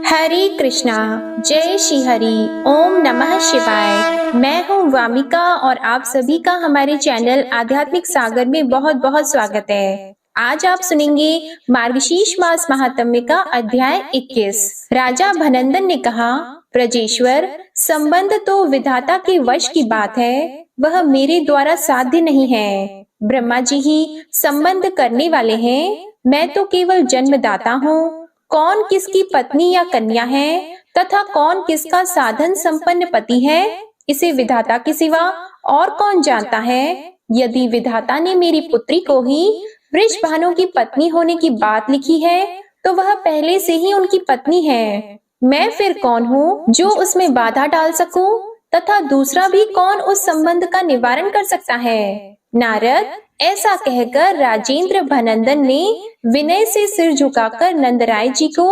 हरे कृष्णा। जय श्री हरि। ओम नमः शिवाय। मैं हूँ वामिका और आप सभी का हमारे चैनल आध्यात्मिक सागर में बहुत बहुत स्वागत है। आज आप सुनेंगे मार्गशीर्ष मास महात्म्य का अध्याय 21। राजा भनंदन ने कहा, ब्रजेश्वर, संबंध तो विधाता के वश की बात है, वह मेरे द्वारा साध्य नहीं है। ब्रह्मा जी ही संबंध करने वाले हैं, मैं तो केवल जन्मदाता हूँ। कौन किसकी पत्नी या कन्या है तथा कौन किसका साधन संपन्न पति है, इसे विधाता के सिवा और कौन जानता है। यदि विधाता ने मेरी पुत्री को ही वृषभानु की पत्नी होने की बात लिखी है, तो वह पहले से ही उनकी पत्नी है। मैं फिर कौन हूँ जो उसमें बाधा डाल सकूं, तथा दूसरा भी कौन उस संबंध का निवारण कर सकता है। नारद, ऐसा कहकर राजेंद्र भनंदन ने विनय से सिर झुकाकर नंदराय जी को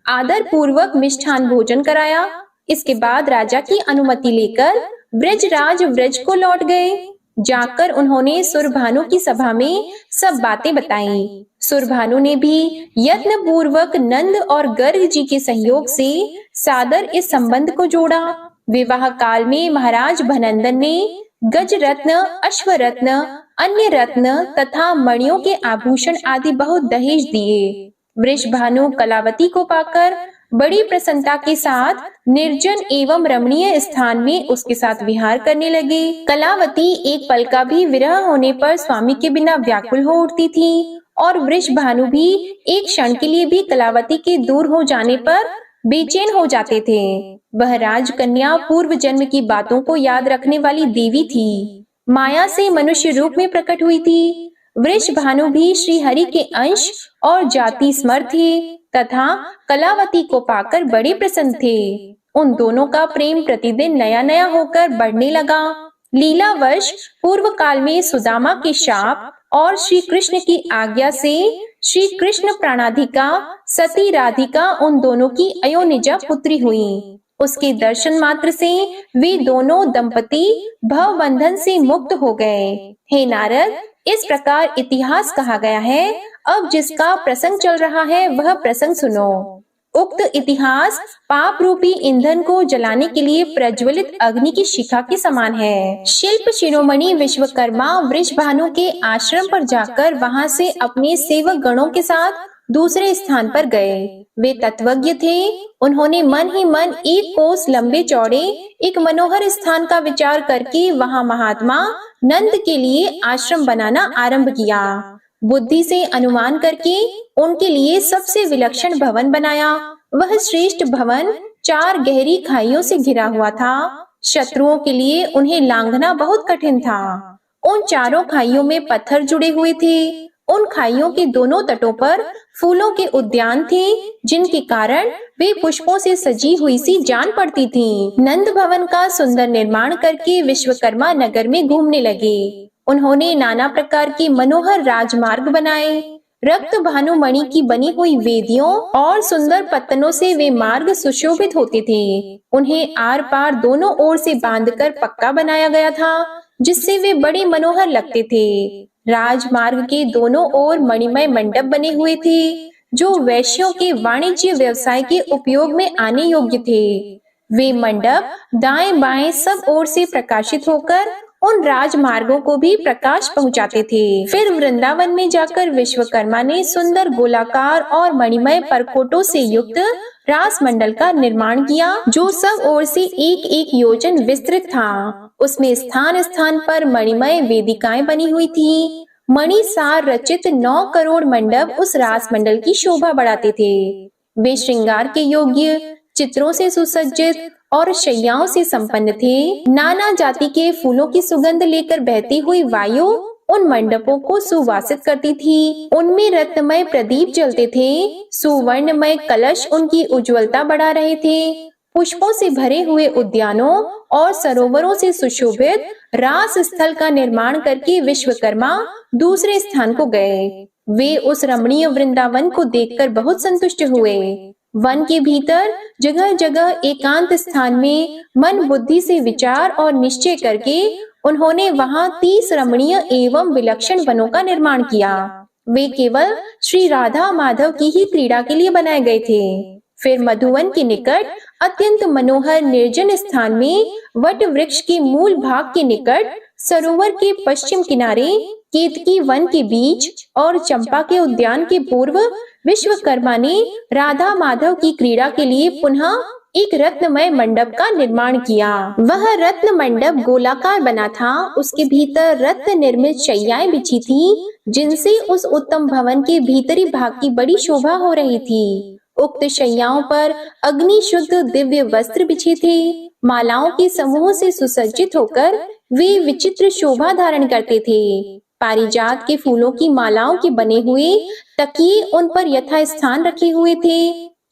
आदर पूर्वक मिष्ठान भोजन कराया। इसके बाद राजा की अनुमति लेकर ब्रजराज व्रज को लौट गए। जाकर उन्होंने सुरभानु की सभा में सब बातें बताई। सुरभानु ने भी यत्न पूर्वक नंद और गर्ग जी के सहयोग से सादर इस संबंध को जोड़ा। विवाह काल में महाराज भनंदन ने गज रत्न, अश्व रत्न, अन्य रत्न तथा मणियों के आभूषण आदि बहुत दहेज दिए। वृषभानु कलावती को पाकर बड़ी प्रसन्नता के साथ निर्जन एवं रमणीय स्थान में उसके साथ विहार करने लगे। कलावती एक पल का भी विरह होने पर स्वामी के बिना व्याकुल हो उठती थी, और वृषभानु भी एक क्षण के लिए भी कलावती के दूर हो जाने पर बेचैन हो जाते थे। वह राजकन्या पूर्व जन्म की बातों को याद रखने वाली देवी थी, माया से मनुष्य रूप में प्रकट हुई थी। वृषभानु भी श्री हरि के अंश और जाति स्मर थे तथा कलावती को पाकर बड़े प्रसन्न थे। उन दोनों का प्रेम प्रतिदिन नया नया होकर बढ़ने लगा। लीलावश पूर्व काल में सुदामा के शाप और श्री कृष्ण की आज्ञा से श्री कृष्ण प्राणाधिका सती राधिका उन दोनों की अयोनिजा पुत्री हुई। उसके दर्शन मात्र से वे दोनों दंपति भव बंधन से मुक्त हो गए। हे नारद, इस प्रकार इतिहास कहा गया है। अब जिसका प्रसंग चल रहा है वह प्रसंग सुनो। उक्त इतिहास पाप रूपी ईंधन को जलाने के लिए प्रज्वलित अग्नि की शिखा के समान है। शिल्प शिरोमणि विश्वकर्मा वृषभानु के आश्रम पर जाकर वहां से अपने सेवक गणों के साथ दूसरे स्थान पर गए। वे तत्वज्ञ थे। उन्होंने मन ही मन एक कोस लंबे चौड़े एक मनोहर स्थान का विचार करके वहां महात्मा नंद के लिए आश्रम बनाना आरंभ किया। बुद्धि से अनुमान करके उनके लिए सबसे विलक्षण भवन बनाया। वह श्रेष्ठ भवन 4 गहरी खाइयों से घिरा हुआ था। शत्रुओं के लिए उन्हें लांघना बहुत कठिन था। उन चारों खाइयों में पत्थर जुड़े हुए थे। उन खाइयों के दोनों तटों पर फूलों के उद्यान थे, जिनके कारण वे पुष्पों से सजी हुई सी जान पड़ती थीं। नंद भवन का सुंदर निर्माण करके विश्वकर्मा नगर में घूमने लगे। उन्होंने नाना प्रकार के मनोहर राजमार्ग बनाए। रक्त भानुमणि की बनी हुई वेदियों और सुंदर पत्तनों से वे मार्ग सुशोभित होते थे। उन्हें आर पार दोनों ओर से बांधकर पक्का बनाया गया था, जिससे वे बड़े मनोहर लगते थे। राजमार्ग के दोनों ओर मणिमय मंडप बने हुए थे, जो वैश्यों के वाणिज्य व्यवसाय के उपयोग में आने योग्य थे। वे मंडप दाएं बाएं सब ओर से प्रकाशित होकर उन राजमार्गों को भी प्रकाश पहुंचाते थे। फिर वृंदावन में जाकर विश्वकर्मा ने सुंदर गोलाकार और मणिमय परकोटों से युक्त रास मंडल का निर्माण किया, जो सब ओर से एक एक योजन विस्तृत था। उसमें स्थान स्थान पर मणिमय वेदिकाएं बनी हुई थी। मणि सार रचित 9 करोड़ मंडप उस रास मंडल की शोभा बढ़ाते थे। वे श्रृंगार के योग्य, चित्रों से सुसज्जित और शैयाओं से संपन्न थे। नाना जाति के फूलों की सुगंध लेकर बहती हुई वायु उन मंडपों को सुवासित करती थी। उनमें रत्नमय प्रदीप जलते थे। सुवर्णमय कलश उनकी उज्ज्वलता बढ़ा रहे थे। पुष्पों से भरे हुए उद्यानों और सरोवरों से सुशोभित रास स्थल का निर्माण करके विश्वकर्मा दूसरे स्थान को गए। वे उस रमणीय वृंदावन को देखकर बहुत संतुष्ट हुए। वन के भीतर जगह जगह एकांत स्थान में मन बुद्धि से विचार और निश्चय करके उन्होंने वहां 30 रमणीय एवं विलक्षण वनों का निर्माण किया। वे केवल श्री राधा माधव की ही क्रीड़ा के लिए बनाए गए थे। फिर मधुवन के निकट अत्यंत मनोहर निर्जन स्थान में वट वृक्ष के मूल भाग के निकट सरोवर के पश्चिम किनारे केतकी वन के बीच और चंपा के उद्यान के पूर्व विश्वकर्मा ने राधा माधव की क्रीड़ा के लिए पुनः एक रत्नमय मंडप का निर्माण किया। वह रत्न मंडप गोलाकार बना था। उसके भीतर रत्न निर्मित शैयाएं बिछी थी, जिनसे उस उत्तम भवन के भीतरी भाग की बड़ी शोभा हो रही थी। उक्त शैयाओं पर अग्नि शुद्ध दिव्य वस्त्र बिछे थे। मालाओं के समूह से सुसज्जित होकर वे विचित्र शोभा धारण करते थे। पारिजात के फूलों की मालाओं के बने हुए तकिए उन पर यथा स्थान रखे हुए थे।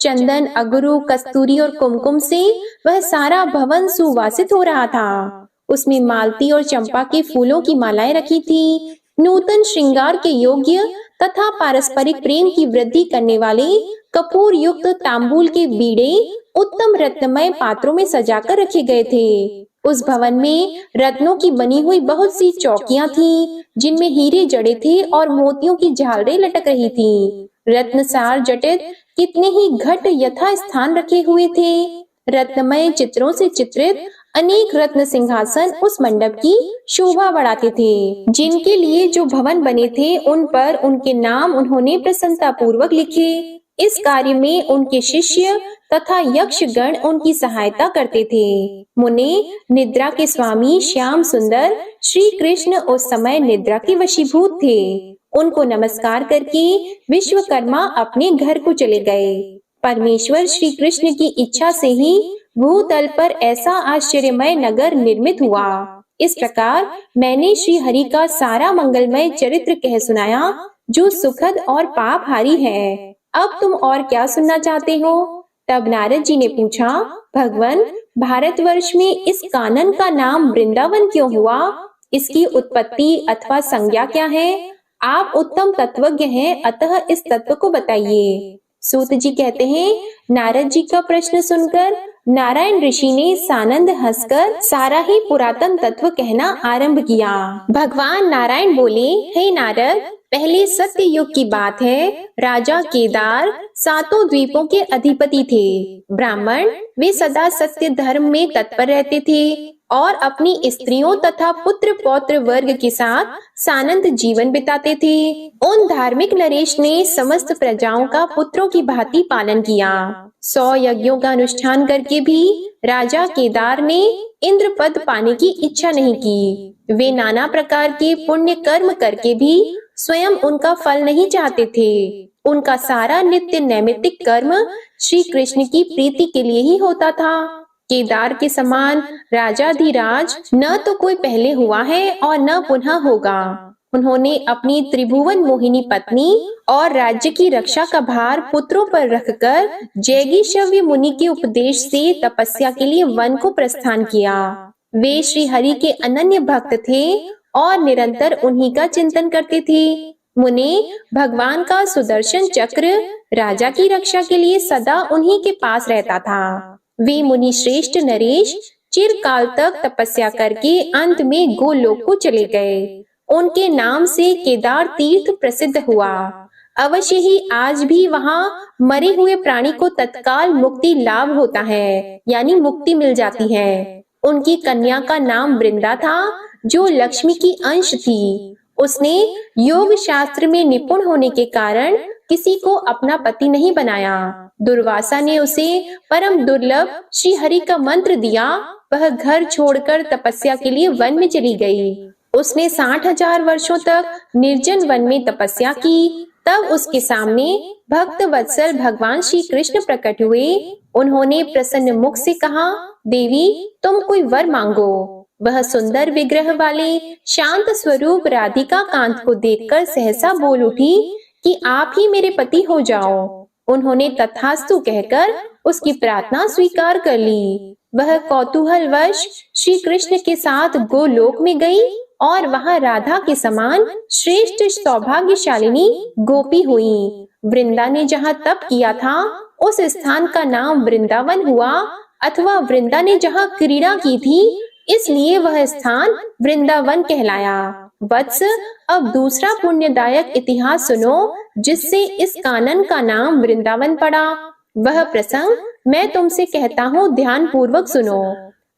चंदन, अगरू, कस्तूरी और कुमकुम से वह सारा भवन सुवासित हो रहा था। उसमें मालती और चंपा के फूलों की मालाएं रखी थी। नूतन श्रृंगार के योग्य तथा पारस्परिक प्रेम की वृद्धि करने वाले कपूर युक्त तांबूल के बीड़े उत्तम रत्नमय पात्रों में सजाकर रखे गए थे। उस भवन में रत्नों की बनी हुई बहुत सी चौकियां थीं, जिनमें हीरे जड़े थे और मोतियों की झालरें लटक रही थीं। रत्नसार जटित कितने ही घट यथा स्थान रखे हुए थे। रत्नमय चित्रों से चित्रित अनेक रत्न सिंहासन उस मंडप की शोभा बढ़ाते थे। जिनके लिए जो भवन बने थे उन पर उनके नाम उन्होंने प्रसन्नता पूर्वक लिखे। इस कार्य में उनके शिष्य तथा यक्षगण उनकी सहायता करते थे। मुने, निद्रा के स्वामी श्याम सुंदर श्री कृष्ण उस समय निद्रा के वशीभूत थे। उनको नमस्कार करके विश्वकर्मा अपने घर को चले गए। परमेश्वर श्री कृष्ण की इच्छा से ही भूतल पर ऐसा आश्चर्यमय नगर निर्मित हुआ। इस प्रकार मैंने श्री हरि का सारा मंगलमय चरित्र कह सुनाया, जो सुखद और पापहारी है। अब तुम और क्या सुनना चाहते हो? तब नारद जी ने पूछा, भगवान, भारतवर्ष में इस कानन का नाम वृंदावन क्यों हुआ? इसकी उत्पत्ति अथवा संज्ञा क्या है? आप उत्तम तत्वज्ञ हैं, अतः इस तत्व को बताइए। सूत जी कहते हैं, नारद जी का प्रश्न सुनकर नारायण ऋषि ने सानंद हंसकर सारा ही पुरातन तत्व कहना आरंभ किया। भगवान नारायण बोले, हे नारद, पहले सत्य युग की बात है। राजा केदार 7 द्वीपों के अधिपति थे। ब्राह्मण वे सदा सत्य धर्म में तत्पर रहते थे और अपनी स्त्रियों तथा पुत्र पौत्र वर्ग के साथ सानंद जीवन बिताते थे। उन धार्मिक नरेश ने समस्त प्रजाओं का पुत्रों की भांति पालन किया। 100 यज्ञों का अनुष्ठान करके भी राजा केदार ने इंद्र पद पाने की इच्छा नहीं की। वे नाना प्रकार के पुण्य कर्म करके भी स्वयं उनका फल नहीं चाहते थे। उनका सारा नित्य नैमित्तिक कर्म श्री कृष्ण की प्रीति के लिए ही होता था। केदार के समान राजाधिराज न तो कोई पहले हुआ है और न पुनः होगा। उन्होंने अपनी त्रिभुवन मोहिनी पत्नी और राज्य की रक्षा का भार पुत्रों पर रखकर जैगीषव्य मुनि के उपदेश से तपस्या के लिए वन को प्रस्थान किया। वे श्री हरि के अनन्य भक्त थे और निरंतर उन्हीं का चिंतन करते थे। मुने, भगवान का सुदर्शन चक्र राजा की रक्षा के लिए सदा उन्हीं के पास रहता था। वे मुनि श्रेष्ठ नरेश चिरकाल तक तपस्या करके अंत में गोलोक को चले गए। उनके नाम से केदार तीर्थ प्रसिद्ध हुआ। अवश्य ही आज भी वहाँ मरे हुए प्राणी को तत्काल मुक्ति लाभ होता है, यानी मुक्ति मिल जाती है। उनकी कन्या का नाम वृंदा था, जो लक्ष्मी की अंश थी। उसने योग शास्त्र में निपुण होने के कारण किसी को अपना पति नहीं बनाया। दुर्वासा ने उसे परम दुर्लभ श्री हरि का मंत्र दिया। वह घर छोड़कर तपस्या के लिए वन में चली गई। उसने 60,000 वर्षों तक निर्जन वन में तपस्या की। तब उसके सामने भक्त वत्सल भगवान श्री कृष्ण प्रकट हुए। उन्होंने प्रसन्न मुख से कहा, देवी, तुम कोई वर मांगो। वह सुंदर विग्रह वाले शांत स्वरूप राधिका कांत को देखकर सहसा बोल उठी कि आप ही मेरे पति हो जाओ। उन्होंने तथास्तु कहकर उसकी प्रार्थना स्वीकार कर ली। वह कौतूहलवश श्री कृष्ण के साथ गोलोक में गई और वहां राधा के समान श्रेष्ठ सौभाग्यशालिनी गोपी हुई। वृंदा ने जहाँ तप किया था उस स्थान का नाम वृंदावन हुआ, अथवा वृंदा ने जहाँ क्रीड़ा की थी इसलिए वह स्थान वृंदावन कहलाया। वत्स, अब दूसरा पुण्यदायक इतिहास सुनो, जिससे इस कानन का नाम वृंदावन पड़ा। वह प्रसंग मैं तुमसे कहता हूँ, ध्यान पूर्वक सुनो।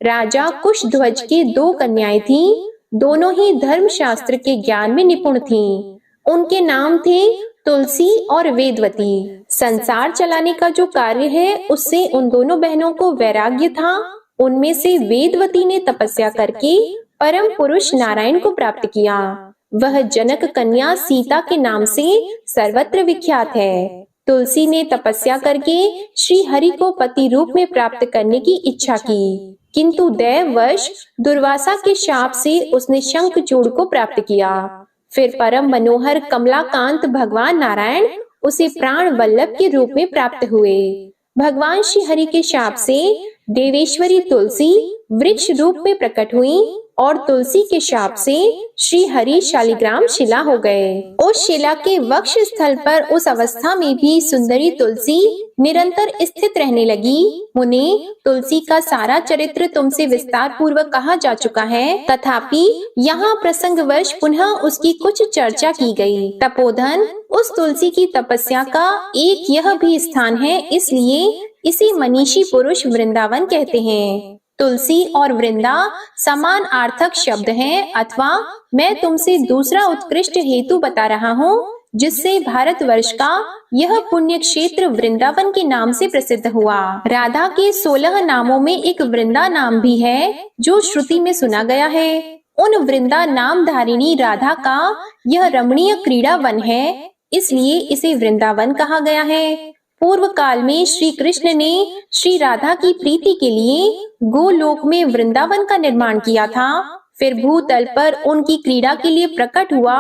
राजा कुशध्वज के 2 कन्याएं थीं, दोनों ही धर्मशास्त्र के ज्ञान में निपुण थीं। उनके नाम थे तुलसी और वेदवती। संसार चलाने का जो कार्य है उससे उन दोनों बहनों को वैराग्य था। उनमें से वेदवती ने तपस्या करके परम पुरुष नारायण को प्राप्त किया। वह जनक कन्या सीता के नाम से सर्वत्र विख्यात है। तुलसी ने तपस्या करके श्री हरि को पति रूप में प्राप्त करने की इच्छा की, किंतु दैववश दुर्वासा के शाप से उसने शंखचूड़ को प्राप्त किया। फिर परम मनोहर कमलाकांत भगवान नारायण उसे प्राण वल्लभ के रूप में प्राप्त हुए। भगवान श्री हरि के शाप से देवेश्वरी तुलसी वृक्ष रूप में प्रकट हुई और तुलसी के शाप से श्री हरि शालिग्राम शिला हो गए। उस शिला के वक्ष स्थल पर उस अवस्था में भी सुंदरी तुलसी निरंतर स्थित रहने लगी। मुने, तुलसी का सारा चरित्र तुमसे विस्तार पूर्वक कहा जा चुका है, तथापि यहाँ प्रसंगवश पुनः उसकी कुछ चर्चा की गई। तपोधन, उस तुलसी की तपस्या का एक यह भी स्थान है, इसलिए इसे मनीषी पुरुष वृंदावन कहते हैं। तुलसी और वृंदा समान आर्थक शब्द हैं, अथवा मैं तुमसे दूसरा उत्कृष्ट हेतु बता रहा हूँ, जिससे भारतवर्ष का यह पुण्य क्षेत्र वृंदावन के नाम से प्रसिद्ध हुआ। राधा के 16 नामों में एक वृंदा नाम भी है, जो श्रुति में सुना गया है। उन वृंदा नाम धारिणी राधा का यह रमणीय क्रीड़ा वन है, इसलिए इसे वृंदावन कहा गया है। पूर्व काल में श्री कृष्ण ने श्री राधा की प्रीति के लिए गोलोक में वृंदावन का निर्माण किया था। फिर भूतल पर उनकी क्रीड़ा के लिए प्रकट हुआ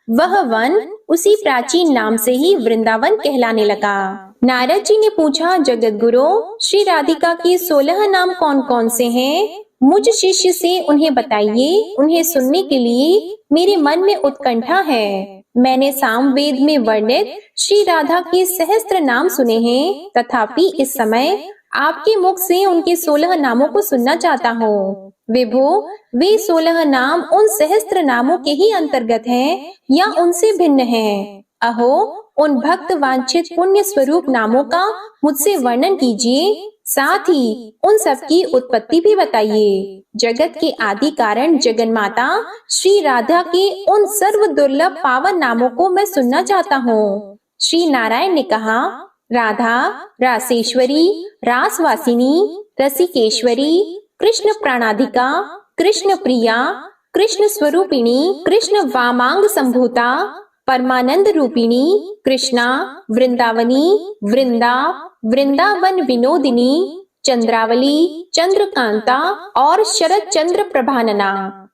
वह वन उसी प्राचीन नाम से ही वृंदावन कहलाने लगा। नारद जी ने पूछा, जगत गुरु, श्री राधिका के 16 नाम कौन कौन से हैं? मुझ शिष्य से उन्हें बताइए, उन्हें सुनने के लिए मेरे मन में उत्कंठा है। मैंने सामवेद में वर्णित श्री राधा के सहस्त्र नाम सुने हैं, तथापि इस समय आपके मुख से उनके 16 नामों को सुनना चाहता हूँ। विभो, वे 16 नाम उन सहस्त्र नामों के ही अंतर्गत हैं या उनसे भिन्न हैं? अहो, उन भक्त वांछित पुण्य स्वरूप नामों का मुझसे वर्णन कीजिए, साथ ही उन सब की उत्पत्ति भी बताइए। जगत के आदि कारण जगन्माता श्री राधा के उन सर्व दुर्लभ पावन नामों को मैं सुनना चाहता हूँ। श्री नारायण ने कहा, राधा, रासेश्वरी, रासवासिनी, रसिकेश्वरी, कृष्ण प्राणाधिका, कृष्ण प्रिया, कृष्ण स्वरूपिणी, कृष्ण वामांग संभूता, परमानंद रूपिणी, कृष्णा, वृंदावनी, वृंदा, वृंदावन विनोदिनी, चंद्रावली, चंद्रकांता और शरद चंद्र प्रभानना।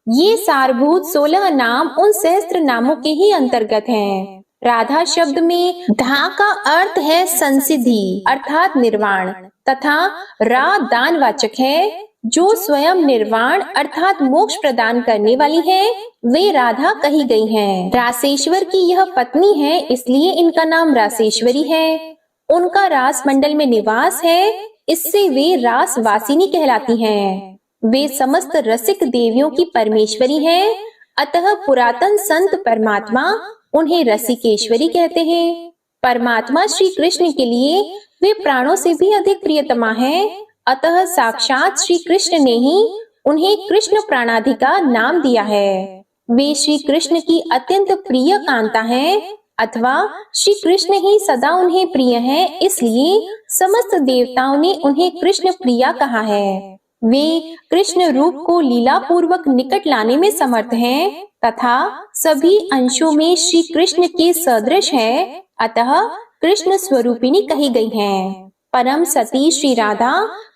ये सारभूत 16 नाम उन सहस्त्र नामों के ही अंतर्गत हैं। राधा शब्द में धा का अर्थ है संसिद्धि अर्थात निर्वाण, तथा रा दानवाचक है। जो स्वयं निर्वाण अर्थात मोक्ष प्रदान करने वाली है, वे राधा कही गई हैं। रासेश्वर की यह पत्नी है, इसलिए इनका नाम रासेश्वरी है। उनका रास मंडल में निवास है, इससे वे रास वासिनी कहलाती हैं। वे समस्त रसिक देवियों की परमेश्वरी हैं, अतः पुरातन संत परमात्मा उन्हें रसिकेश्वरी कहते हैं। परमात्मा श्री कृष्ण के लिए वे प्राणों से भी अधिक प्रियतमा हैं, अतः साक्षात श्री कृष्ण ने ही उन्हें कृष्ण प्राणाधिका नाम दिया है। वे श्री कृष्ण की अत्यंत प्रिय कांता हैं, अथवा श्री कृष्ण ही सदा उन्हें प्रिय हैं, इसलिए समस्त देवताओं ने उन्हें कृष्ण प्रिया कहा है। वे कृष्ण रूप को लीला पूर्वक निकट लाने में समर्थ हैं, तथा सभी अंशों में श्री कृष्ण के सदृश है, अतः कृष्ण स्वरूपिणी कही गई हैं। परम सती श्री राधा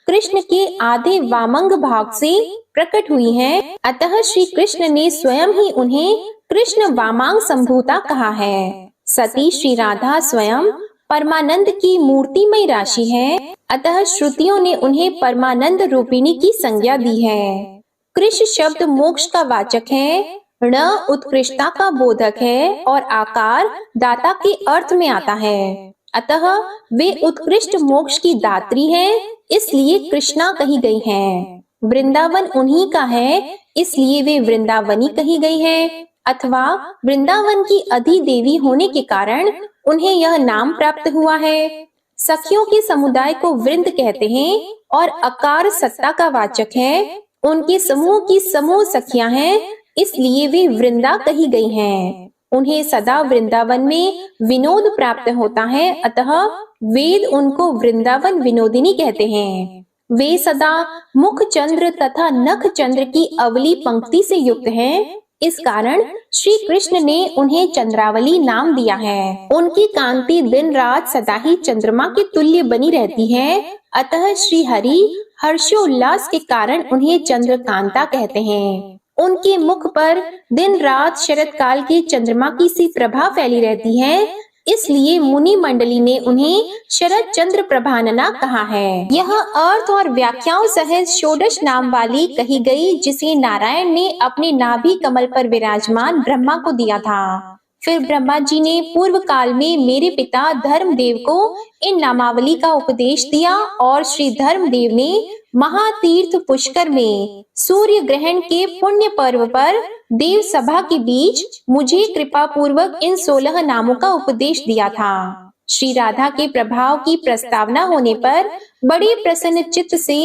कृष्ण के आधे वामंग भाग से प्रकट हुई हैं, अतः श्री कृष्ण ने स्वयं ही उन्हें कृष्ण वामांग संभूता कहा है। सती श्री राधा स्वयं परमानंद की मूर्तिमय राशि है, अतः श्रुतियों ने उन्हें परमानंद रूपिणी की संज्ञा दी है। कृष्ण शब्द मोक्ष का वाचक है, ण उत्कृष्टता का बोधक है और आकार दाता के अर्थ में आता है, अतः वे उत्कृष्ट मोक्ष की दात्री हैं, इसलिए कृष्णा कही गई हैं। वृंदावन उन्हीं का है, इसलिए वे वृंदावनी कही गई है, अथवा वृंदावन की अधिदेवी होने के कारण उन्हें यह नाम प्राप्त हुआ है। सखियों के समुदाय को वृंद कहते हैं और अकार सत्ता का वाचक है। उनके समूह की समूह सखियां हैं, इसलिए वे वृंदा कही गई हैं। उन्हें सदा वृंदावन में विनोद प्राप्त होता है, अतः वेद उनको वृंदावन विनोदिनी कहते हैं। वे सदा मुख चंद्र तथा नख चंद्र की अवली पंक्ति से युक्त हैं। इस कारण श्री कृष्ण ने उन्हें चंद्रावली नाम दिया है। उनकी कांति दिन रात सदा ही चंद्रमा के तुल्य बनी रहती है, अतः श्री हरि हर्षोल्लास के कारण उन्हें चंद्रकांता कहते हैं। उनके मुख पर दिन रात शरद काल के चंद्रमा की सी प्रभा फैली रहती है, इसलिए मुनि मंडली ने उन्हें शरद चंद्र प्रभानना कहा है। यह अर्थ और व्याख्याओं सहित षोडश नाम वाली कही गई, जिसे नारायण ने अपने नाभि कमल पर विराजमान ब्रह्मा को दिया था। फिर ब्रह्मा जी ने पूर्व काल में मेरे पिता धर्मदेव को इन नामावली का उपदेश दिया और श्री धर्मदेव ने महातीर्थ पुष्कर में सूर्य ग्रहण के पुण्य पर्व पर देव सभा के बीच मुझे कृपा पूर्वक इन 16 नामों का उपदेश दिया था। श्री राधा के प्रभाव की प्रस्तावना होने पर बड़े प्रसन्न चित्त से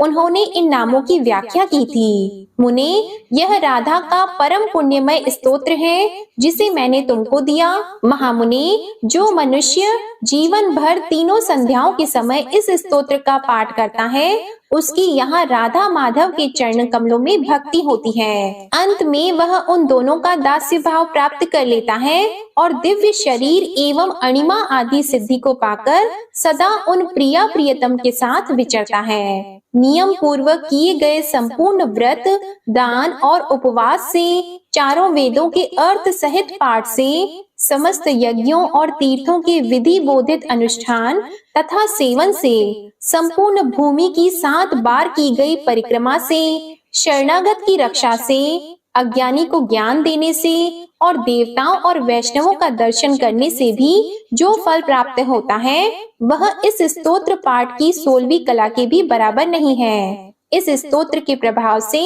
उन्होंने इन नामों की व्याख्या की थी। मुने, यह राधा का परम पुण्यमय स्तोत्र है जिसे मैंने तुमको दिया। महामुनि, जो मनुष्य जीवन भर तीनों संध्याओं के समय इस स्तोत्र का पाठ करता है, उसकी यहाँ राधा माधव के चरण कमलों में भक्ति होती है। अंत में वह उन दोनों का दास्य भाव प्राप्त कर लेता है और दिव्य शरीर एवं अणिमा आदि सिद्धि को पाकर सदा उन प्रिया प्रियतम के साथ विचरता है। नियम पूर्वक किए गए संपूर्ण व्रत, दान और उपवास से, चारों वेदों के अर्थ सहित पाठ से, समस्त यज्ञों और तीर्थों के विधि बोधित अनुष्ठान तथा सेवन से, संपूर्ण भूमि की 7 बार की गई परिक्रमा से, शरणागत की रक्षा से, अज्ञानी को ज्ञान देने से और देवताओं और वैष्णवों का दर्शन करने से भी जो फल प्राप्त होता है, वह इस स्तोत्र पाठ की 16वीं कला के भी बराबर नहीं है। इस स्तोत्र के प्रभाव से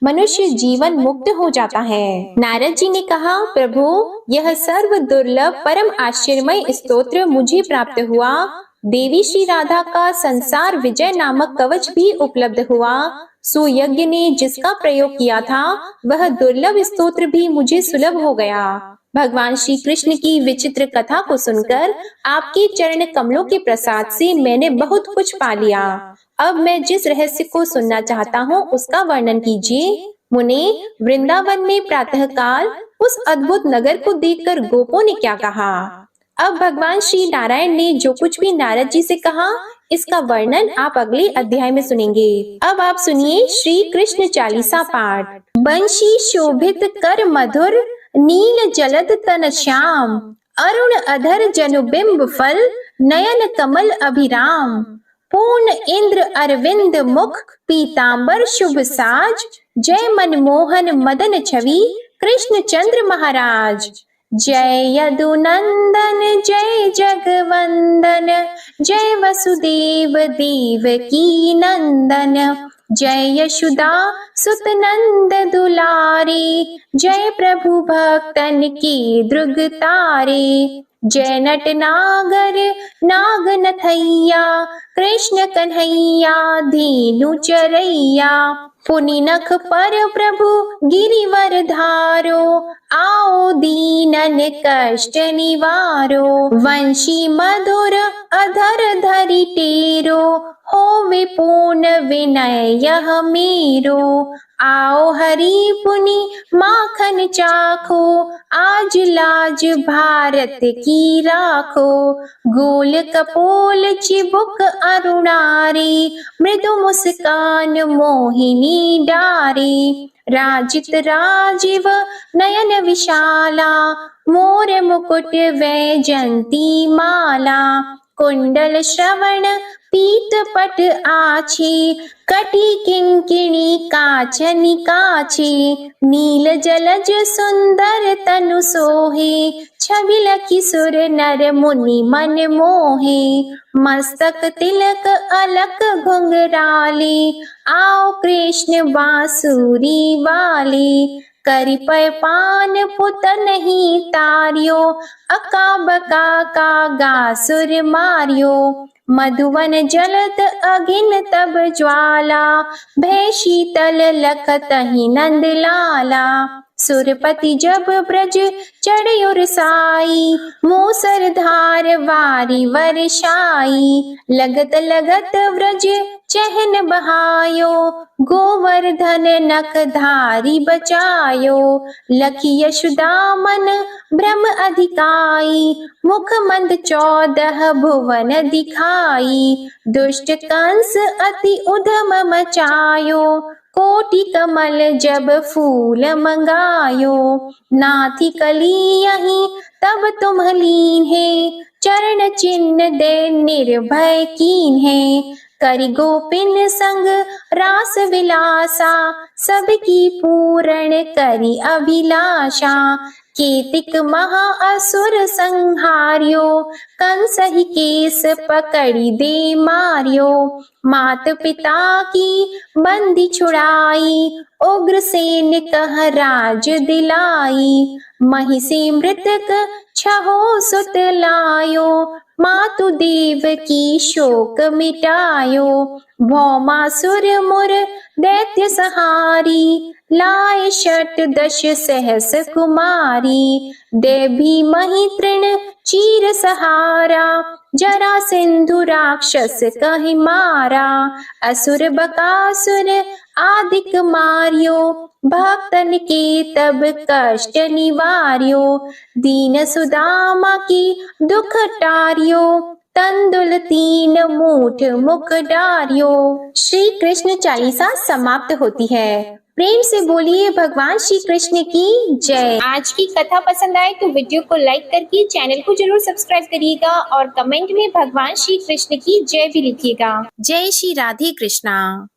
मनुष्य जीवन मुक्त हो जाता है। नारद जी ने कहा, प्रभु, यह सर्व दुर्लभ परम आश्चर्यमय स्तोत्र मुझे प्राप्त हुआ। देवी श्री राधा का संसार विजय नामक कवच भी उपलब्ध हुआ। सुयज्ञ ने जिसका प्रयोग किया था, वह दुर्लभ स्तोत्र भी मुझे सुलभ हो गया। भगवान श्री कृष्ण की विचित्र कथा को सुनकर आपके चरण कमलों के प्रसाद से मैंने बहुत कुछ पा लिया। अब मैं जिस रहस्य को सुनना चाहता हूँ उसका वर्णन कीजिए। मुने, वृंदावन में प्रातःकाल उस अद्भुत नगर को देखकर गोपों ने क्या कहा? अब भगवान श्री नारायण ने जो कुछ भी नारद जी से कहा, इसका वर्णन आप अगले अध्याय में सुनेंगे। अब आप सुनिए श्री कृष्ण चालीसा पाठ। बंशी शोभित कर मधुर, नील जलद तन श्याम, अरुण अधर जनुबिंब फल, नयन कमल अभिराम, पूर्ण इंद्र अरविंद मुख, पीतांबर शुभ साज, जय मनमोहन मदन छवि, कृष्ण चंद्र महाराज। जय यदुनंदन जय जगवंदन, जय वसुदेव देवकी नंदन, जय यशोदा सुत नंद दुलारे, जय प्रभु भक्तन की द्रुग तारे, जय नट नागर नाग नथैया, कृष्ण कन्हैया धीनु चरैया, पुनि नख पर प्रभु गिरिवर धारो, आओ दीनन कष्ट निवारो, वंशी मधुर अधर धरि टेरो, होवे पूर्ण विनय यह मेरो, आओ हरि पुनि माखन चाखो, आज लाज भारत की राखो, गोल कपोल चिबुक अरुणारी, मृदु मुस्कान मोहिनी डारी, राजित राजीव नयन विशाला, मोर मुकुट वैजंती माला, कुंडल श्रवण पीत पट आछी, कटी किंकिणी काचनि काछी, नील जलज सुंदर तनु सोहे, छवि लखी सुर नर मुनि मन मोहे, मस्तक तिलक अलक घुंघराले, आओ कृष्ण बांसुरी वाले, करि पय पान पुत नहीं तारियो, अका बका का गासुर मारियो, मधुवन जलत अगिन तब ज्वाला, भय शीतल लखतहि नंद लाला। सुरपति जब ब्रज चढ़ साई, मूसर धार वारी वर्षाई। लगत लगत व्रज चहन बहायो, गोवर्धन नख धारी बचायो। लखी यशोदा मन भ्रम अधिकाई, मुख मंद 14 भुवन दिखाई। दुष्ट कंस अति उधम मचायो, कोटि कमल जब फूल मंगायो। नाथी कली यहीं तब तुम लीन है, चरण चिन्ह दे निर्भय कीन है। करि गोपिन संग रास विलासा, सबकी पूर्ण करि अभिलाषा। केतिक महा असुर संहार्यो, कंसहि केस पकड़ी दे मार्यो। मात पिता की बंदी छुड़ाई, उग्रसेन कह राज दिलाई। महिषी मृतक छहो सुत लायो, मातु देव की शोक मिटायो। भौमासुर मुर दैत्य सहारी, लाए 10 सहस कुमारी। देवी मही तृण चीर सहारा, जरा सिंधु राक्षस कहि मारा। असुर बकासुर आदिक मार्यो, भक्तन के तब कष्ट निवार्यो। दीन सुदामा की दुख टार्यो, तंदुल 3 मूठ मुख डार्यो। श्री कृष्ण चालीसा समाप्त होती है। प्रेम से बोलिए भगवान श्री कृष्ण की जय। आज की कथा पसंद आए तो वीडियो को लाइक करके चैनल को जरूर सब्सक्राइब करिएगा और कमेंट में भगवान श्री कृष्ण की जय भी लिखिएगा। जय श्री राधे कृष्णा।